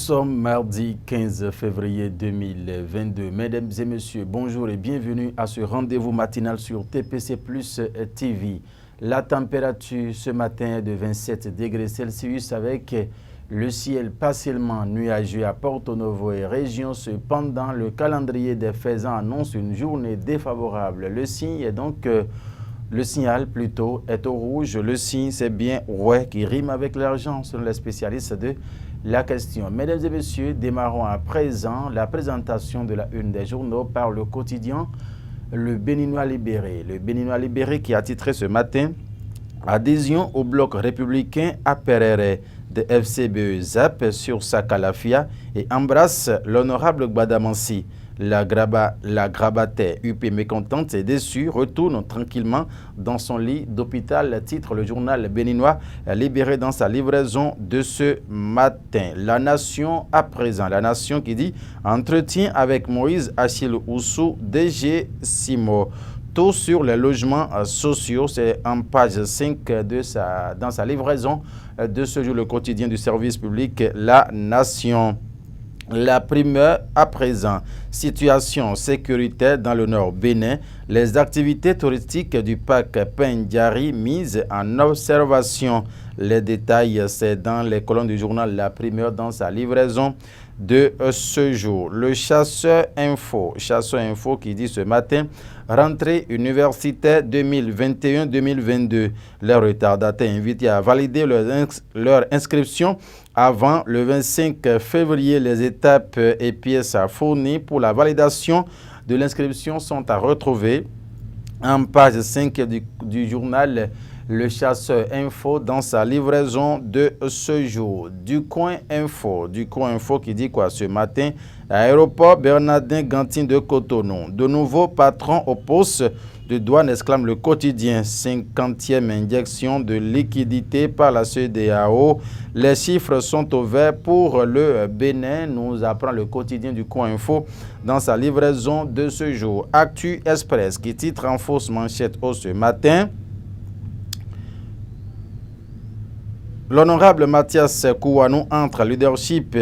sommes mardi 15 février 2022. Mesdames et messieurs, bonjour et bienvenue à ce rendez-vous matinal sur TPC Plus TV. La température ce matin est de 27 degrés Celsius avec le ciel partiellement nuageux à Porto Novo et région. Cependant, le calendrier des faisans annonce une journée défavorable. Le signe est donc... Le signal, plutôt, est au rouge. Le signe, c'est bien ouais qui rime avec l'argent, selon les spécialistes de la question. Mesdames et messieurs, démarrons à présent la présentation de la une des journaux par le quotidien Le Béninois Libéré. Le Béninois Libéré qui a titré ce matin « Adhésion au bloc républicain à Perere de FCBE ZAP sur Sakalafia et embrasse l'honorable Gbadamansi. La grabataire UP mécontente et déçue retourne tranquillement dans son lit d'hôpital, titre le journal béninois Libéré dans sa livraison de ce matin. La Nation à présent, la Nation qui dit entretien avec Moïse Achille Oussou, DG Simo. Tout sur les logements sociaux, c'est en page 5 dans sa livraison de ce jour, le quotidien du service public La Nation. La primeur à présent, situation sécuritaire dans le nord Bénin, les activités touristiques du parc Pendjari mises en observation. Les détails, c'est dans les colonnes du journal La Primeur dans sa livraison de ce jour. Le Chasseur Info qui dit ce matin, rentrée universitaire 2021-2022. Les retardataires invités à valider leur inscription avant le 25 février. Les étapes et pièces à fournir pour la validation de l'inscription sont à retrouver en page 5 du journal Le Chasseur Info dans sa livraison de ce jour. Du Coin Info qui dit quoi ce matin? Aéroport Bernardin Gantine de Cotonou. De nouveaux patrons au poste de douane, exclame le quotidien. 50e injection de liquidité par la CEDEAO. Les chiffres sont au vert pour le Bénin, nous apprend le quotidien du Coin Info dans sa livraison de ce jour. Actu Express qui titre en fausse manchette ce matin. L'honorable Mathias Kouanou entre leadership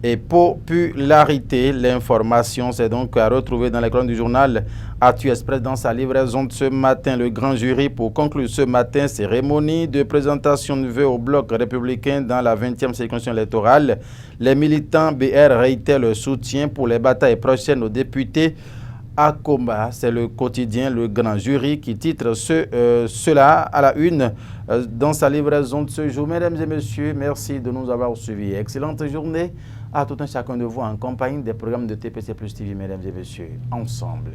et popularité. L'information, c'est donc à retrouver dans les colonnes du journal Actu Express dans sa livraison de ce matin. Le grand jury pour conclure ce matin, cérémonie de présentation de vœux au bloc républicain dans la 20e circonscription électorale. Les militants BR réitèrent le soutien pour les batailles prochaines aux députés à combat. C'est le quotidien Le Grand Jury qui titre cela à la une dans sa livraison de ce jour. Mesdames et messieurs, merci de nous avoir suivis. Excellente journée à tout un chacun de vous en compagnie des programmes de TPC Plus TV, mesdames et messieurs, ensemble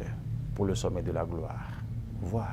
pour le sommet de la gloire. Au revoir.